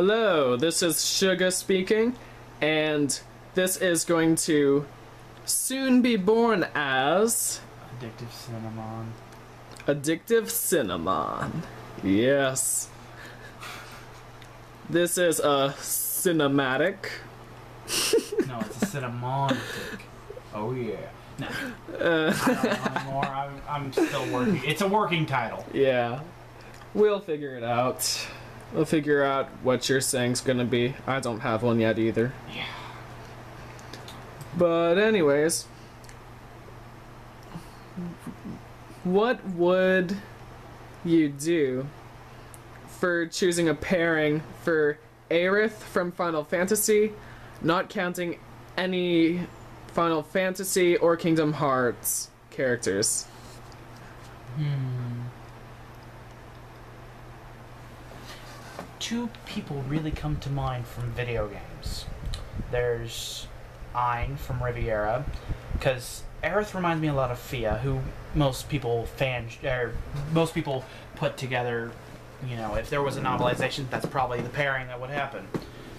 Hello, this is Suga speaking, and this is going to soon be born as... Addictive Cinnamon. Addictive Cinnamon. Yes. This is a cinematic. No, it's a cinnamonistic. Oh yeah. No. I don't know anymore. I'm still working. It's a working title. Yeah. We'll figure it out. We'll figure out what your saying's gonna be. I don't have one yet either. Yeah. But anyways, what would you do for choosing a pairing for Aerith from Final Fantasy, not counting any Final Fantasy or Kingdom Hearts characters? Two people really come to mind from video games. There's Ein from Riviera, because Aerith reminds me a lot of Fia, who most people put together. You know, if there was a novelization, that's probably the pairing that would happen.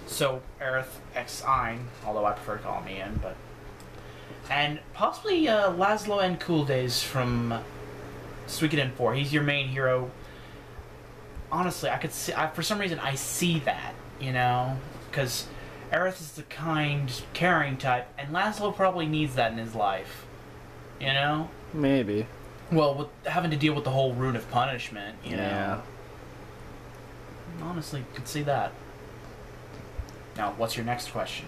So Aerith x Ein, although I prefer to call him Ian, but and possibly Laszlo and Cool Days from Suikoden 4. He's your main hero. Honestly, I could see. For some reason, I see that. You know, because Aerith is the kind, caring type, and Laszlo probably needs that in his life. You know? Maybe. Well, with having to deal with the whole rune of punishment, you know. Honestly, could see that. Now, what's your next question?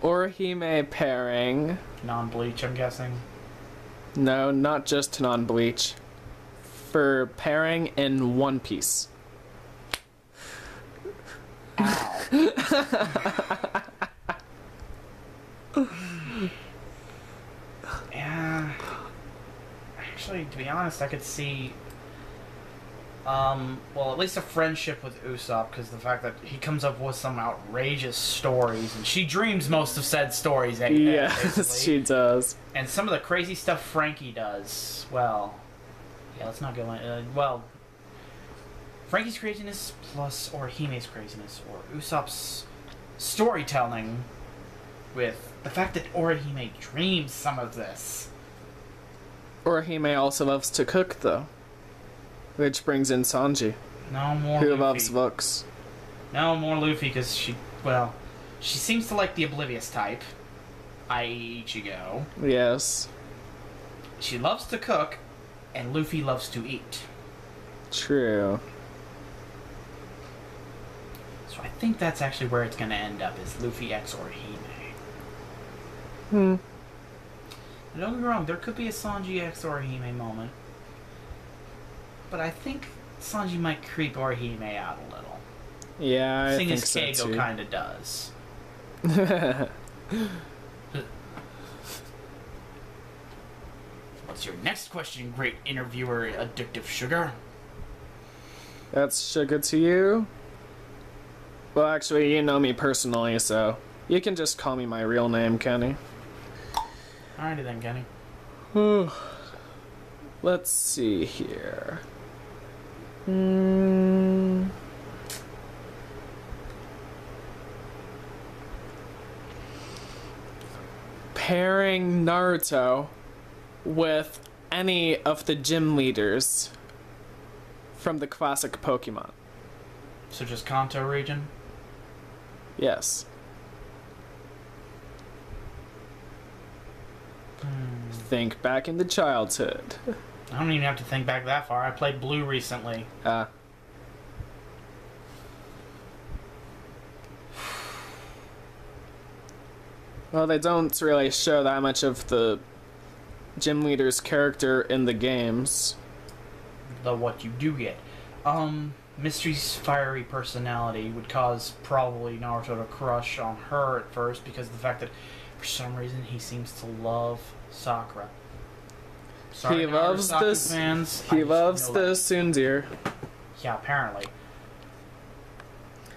Orihime pairing. Non-bleach, I'm guessing. No, not just non-bleach. For pairing in One Piece. Yeah. Actually, to be honest, I could see, well, at least a friendship with Usopp, because the fact that he comes up with some outrageous stories, and she dreams most of said stories. Yes, she does. And some of the crazy stuff Frankie does, well, yeah, let's not go in, well, Frankie's craziness plus Orihime's craziness, or Usopp's storytelling with the fact that Orihime dreams some of this. Orihime also loves to cook, though. Which brings in Sanji. No more who Luffy. Loves books. No more Luffy, because she seems to like the oblivious type, i.e. Ichigo. Yes. She loves to cook, and Luffy loves to eat. True. So I think that's actually where it's going to end up, is Luffy x Orihime. Don't get me wrong, there could be a Sanji x Orihime moment. But I think Sanji might creep Orihime out a little. Yeah, I think so too. Seeing as Keigo kind of does. What's your next question, great interviewer, Addictive Sugar? That's Sugar to you? Well, actually, you know me personally, so you can just call me my real name, Kenny. Alrighty then, Kenny. Let's see here. Pairing Naruto with any of the gym leaders from the classic Pokemon. So just Kanto region? Yes. Think back into childhood. I don't even have to think back that far. I played Blue recently. Well, they don't really show that much of the gym leader's character in the games. Though what you do get. Mystery's fiery personality would cause probably Naruto to crush on her at first, because of the fact that for some reason he seems to love Sakura. Sorry, he loves this. Fans. He loves the Sundir. Yeah, apparently.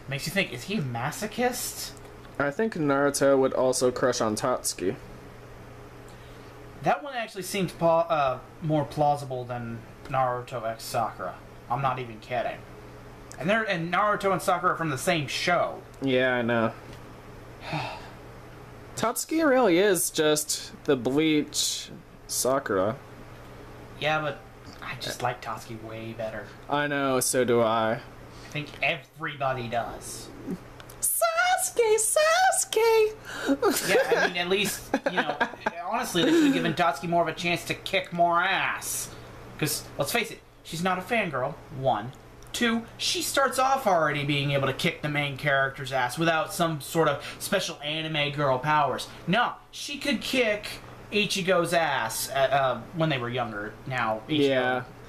Makes you think: is he a masochist? I think Naruto would also crush on Tatsuki. That one actually seems more plausible than Naruto X Sakura. I'm not even kidding. And Naruto and Sakura are from the same show. Yeah, I know. Tatsuki really is just the Bleach Sakura. Yeah, but I just like Tatsuki way better. I know, so do I. I think everybody does. Sasuke! Yeah, I mean, at least, honestly, they should have given Tatsuki more of a chance to kick more ass. Because, let's face it, she's not a fangirl, 1. 2, she starts off already being able to kick the main character's ass without some sort of special anime girl powers. No, she could kick Ichigo's ass when they were younger. Now,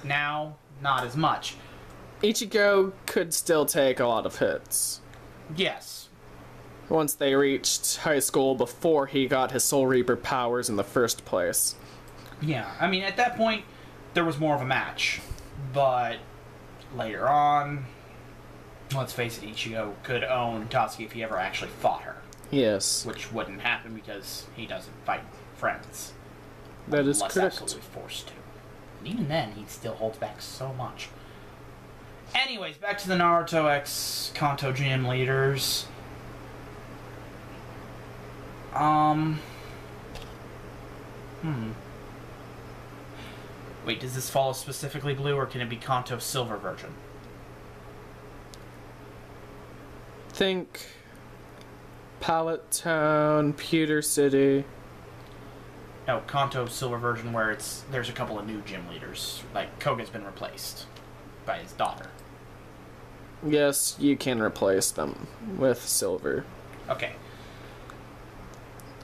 now, not as much. Ichigo could still take a lot of hits. Yes. Once they reached high school before he got his Soul Reaper powers in the first place. Yeah, I mean, at that point, there was more of a match. But later on, let's face it, Ichigo could own Tatsuki if he ever actually fought her. Yes. Which wouldn't happen because he doesn't fight friends. That is unless correct. absolutely forced to. And even then, he still holds back so much. Anyways, back to the Naruto X Kanto Gym leaders. Wait, does this follow specifically blue, or can it be Kanto Silver Version? Think Pallet Town, Pewter City. No, Kanto Silver Version, where there's a couple of new gym leaders. Like, Koga's been replaced by his daughter. Yes, you can replace them with silver. Okay.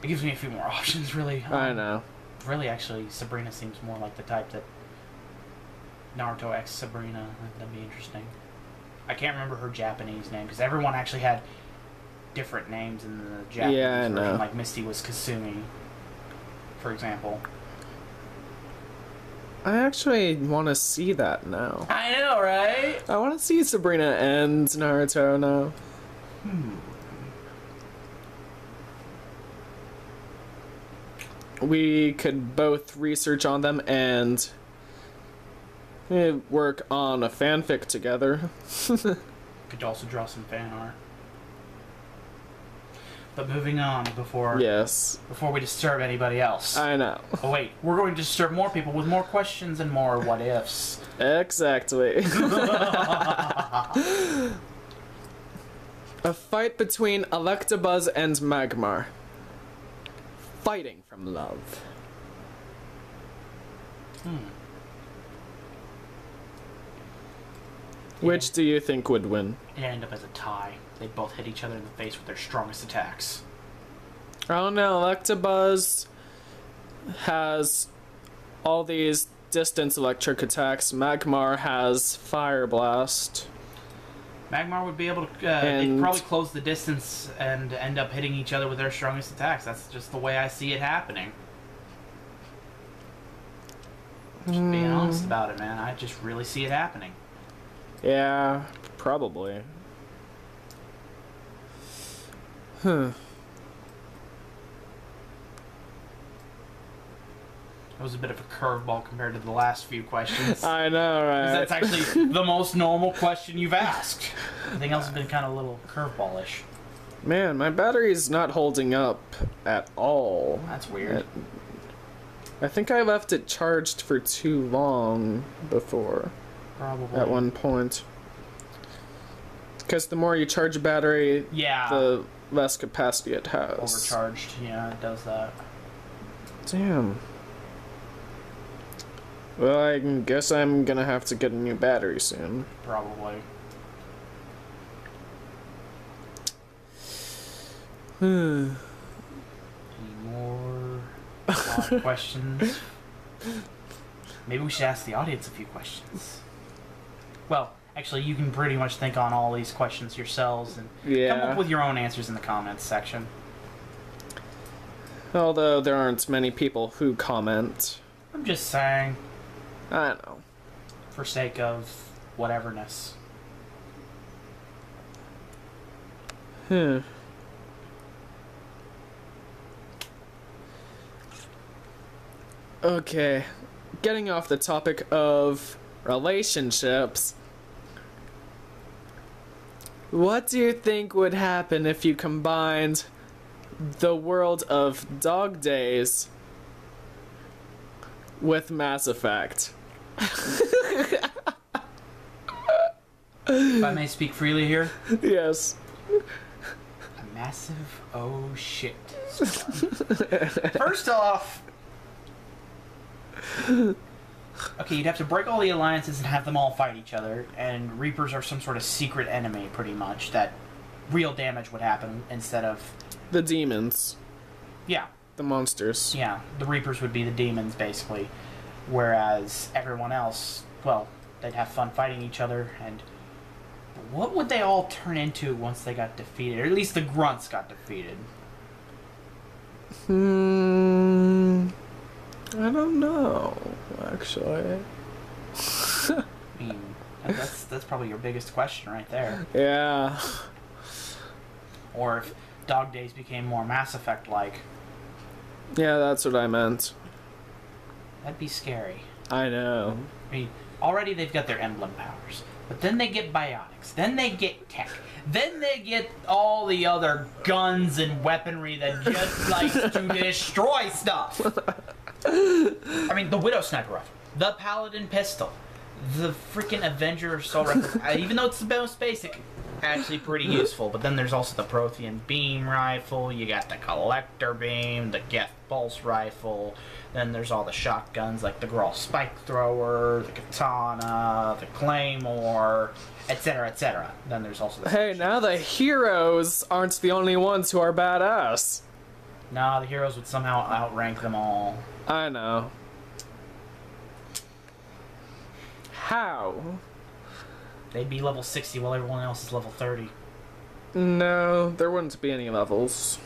It gives me a few more options, really. I know. Really, actually, Sabrina seems more like the type that Naruto X Sabrina. That'd be interesting. I can't remember her Japanese name, because everyone actually had different names in the Japanese version. know. Like Misty was Kasumi, for example. I actually want to see that now. I know, right? I want to see Sabrina and Naruto now. We could both research on them and work on a fanfic together. Could also draw some fan art. But moving on before we disturb anybody else. I know. Oh wait, we're going to disturb more people with more questions and more what ifs. Exactly. A fight between Electabuzz and Magmar. Fighting from love. Which do you think would win? It ended up as a tie. They both hit each other in the face with their strongest attacks. I don't know, Electabuzz has all these distance electric attacks. Magmar has Fire Blast. Magmar would be able to they'd probably close the distance and end up hitting each other with their strongest attacks. That's just the way I see it happening. Just being honest about it, man. I just really see it happening. Yeah, probably. Huh. It was a bit of a curveball compared to the last few questions. I know, right? That's actually the most normal question you've asked. Everything else has been kind of a little curveball-ish. Man, my battery's not holding up at all. That's weird. I think I left it charged for too long before. Probably. At one point. Because the more you charge a battery, the less capacity it has. Overcharged, yeah, it does that. Damn. Well, I guess I'm gonna have to get a new battery soon. Probably. Hmm. Any more questions? Maybe we should ask the audience a few questions. Well, actually, you can pretty much think on all these questions yourselves and come up with your own answers in the comments section. Although there aren't many people who comment. I'm just saying. I know. For sake of whateverness. Okay, getting off the topic of relationships, what do you think would happen if you combined the world of Dog Days with Mass Effect? If I may speak freely here, Yes. a massive oh shit. First off, okay, you'd have to break all the alliances and have them all fight each other, and Reapers are some sort of secret enemy, pretty much, that real damage would happen instead of... The demons. Yeah. The monsters. Yeah, the Reapers would be the demons, basically. Whereas everyone else, well, they'd have fun fighting each other, and... What would they all turn into once they got defeated? Or at least the grunts got defeated. I don't know, actually. I mean, that's probably your biggest question right there. Yeah. Or if Dog Days became more Mass Effect-like. Yeah, that's what I meant. That'd be scary. I know. I mean, already they've got their emblem powers. But then they get biotics. Then they get tech. Then they get all the other guns and weaponry that just likes to destroy stuff. I mean, the Widow Sniper Rifle. The Paladin Pistol. The freaking Avenger Assault Rifle. Even though it's the most basic, actually pretty useful. But then there's also the Prothean Beam Rifle. You got the Collector Beam. The Geth Pulse Rifle. Then there's all the shotguns like the Grawl Spike Thrower, the Katana, the Claymore, etc., etc. Then there's also the... Hey, now the heroes aren't the only ones who are badass. Nah, the heroes would somehow outrank them all. I know. How? They'd be level 60 while everyone else is level 30. No, there wouldn't be any levels.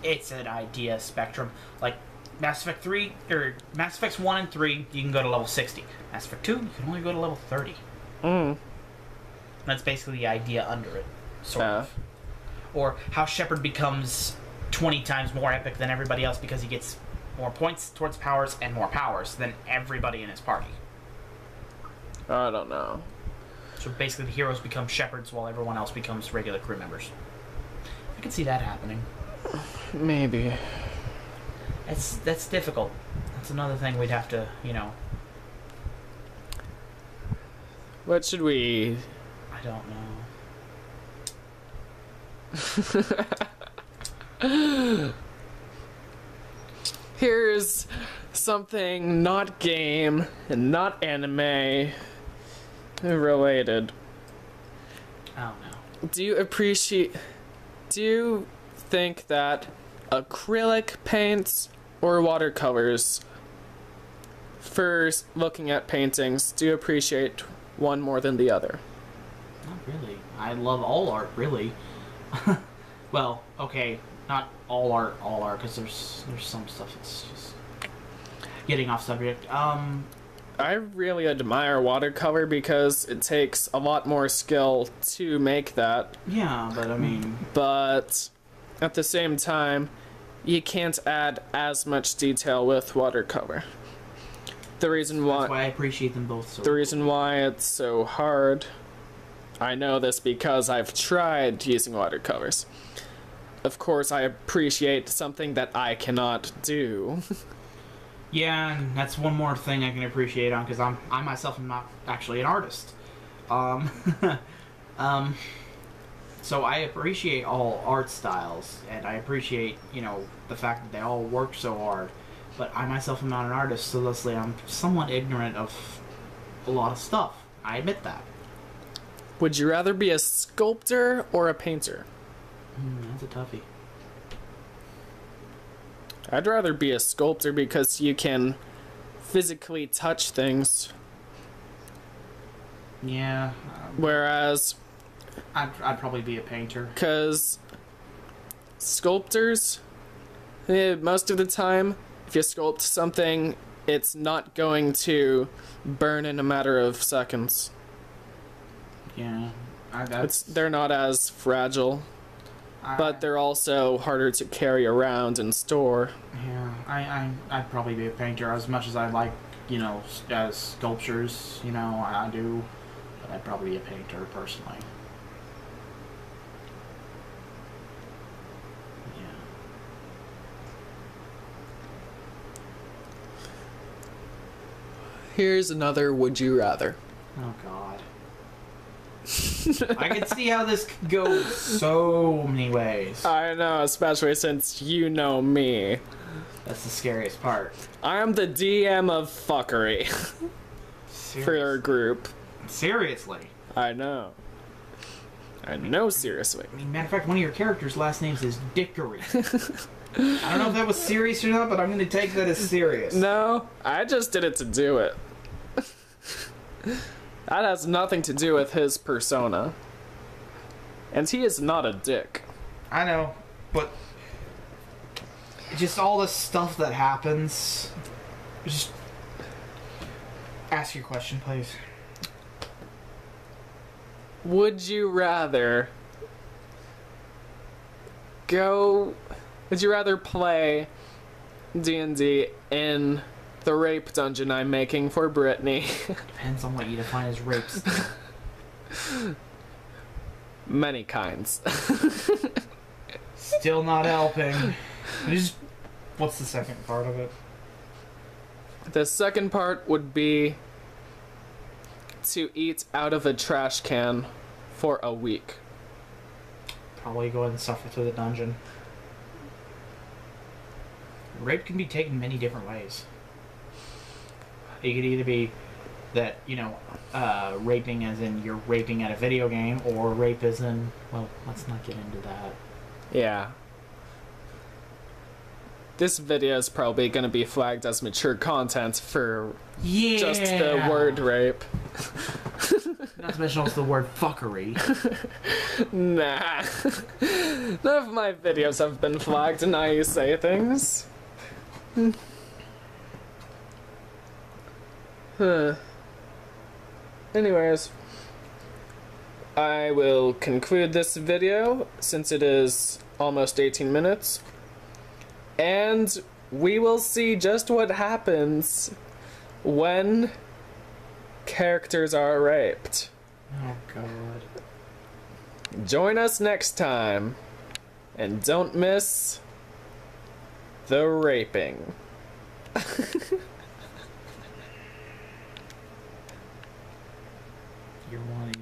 It's an idea spectrum. Like, Mass Effect 3, or Mass Effects 1 and 3, you can go to level 60. Mass Effect 2, you can only go to level 30. That's basically the idea under it, sort of. Or how Shepard becomes 20 times more epic than everybody else because he gets more points towards powers and more powers than everybody in his party. I don't know. So basically the heroes become Shepards while everyone else becomes regular crew members. I can see that happening. Maybe. That's difficult. That's another thing we'd have to, you know... What should we... I don't know. Here's something not game and not anime related. I don't know. Do you think that acrylic paints or watercolors, for looking at paintings, do you appreciate one more than the other? Not really. I love all art, really. Well, okay, not all art, because there's some stuff that's just getting off subject. I really admire watercolor because it takes a lot more skill to make that. Yeah, but I mean... But at the same time, you can't add as much detail with watercolor. The reason why... That's why I appreciate them both so The reason why it's so hard... I know this because I've tried using watercolors. Of course, I appreciate something that I cannot do. Yeah, and that's one more thing I can appreciate on, because I myself am not actually an artist. So I appreciate all art styles, and I appreciate, you know, the fact that they all work so hard. But I myself am not an artist, so thusly I'm somewhat ignorant of a lot of stuff. I admit that. Would you rather be a sculptor or a painter? That's a toughie. I'd rather be a sculptor because you can physically touch things. Yeah. Whereas... I'd probably be a painter. Because sculptors, most of the time, if you sculpt something, it's not going to burn in a matter of seconds. Yeah. They're not as fragile. but they're also harder to carry around and store. Yeah, I'd probably be a painter as much as I like, you know, as sculptures, you know, I do, but I'd probably be a painter personally. Yeah. Here's another would you rather. Oh God. I can see how this could go so many ways. I know, especially since you know me. That's the scariest part. I am the DM of fuckery for your group. Seriously. I know. I know, seriously. I mean, matter of fact, one of your characters' last names is Dickory. I don't know if that was serious or not, but I'm going to take that as serious. No, I just did it to do it. That has nothing to do with his persona. And he is not a dick. I know, but just all the stuff that happens. Just ask your question, please. Would you rather play D&D in the rape dungeon I'm making for Brittany? Depends on what you define as rape. Many kinds. Still not helping. What's the second part of it? The second part would be to eat out of a trash can for a week. Probably go ahead and suffer through the dungeon. Rape can be taken many different ways. It could either be that, you know, raping as in you're raping at a video game, or rape as in, well, let's not get into that. Yeah. This video is probably going to be flagged as mature content for just the word rape. Not to mention also the word fuckery. Nah. None of my videos have been flagged, and now you say things. Anyways, I will conclude this video since it is almost 18 minutes. And we will see just what happens when characters are raped. Oh God. Join us next time. And don't miss the raping. You're wanting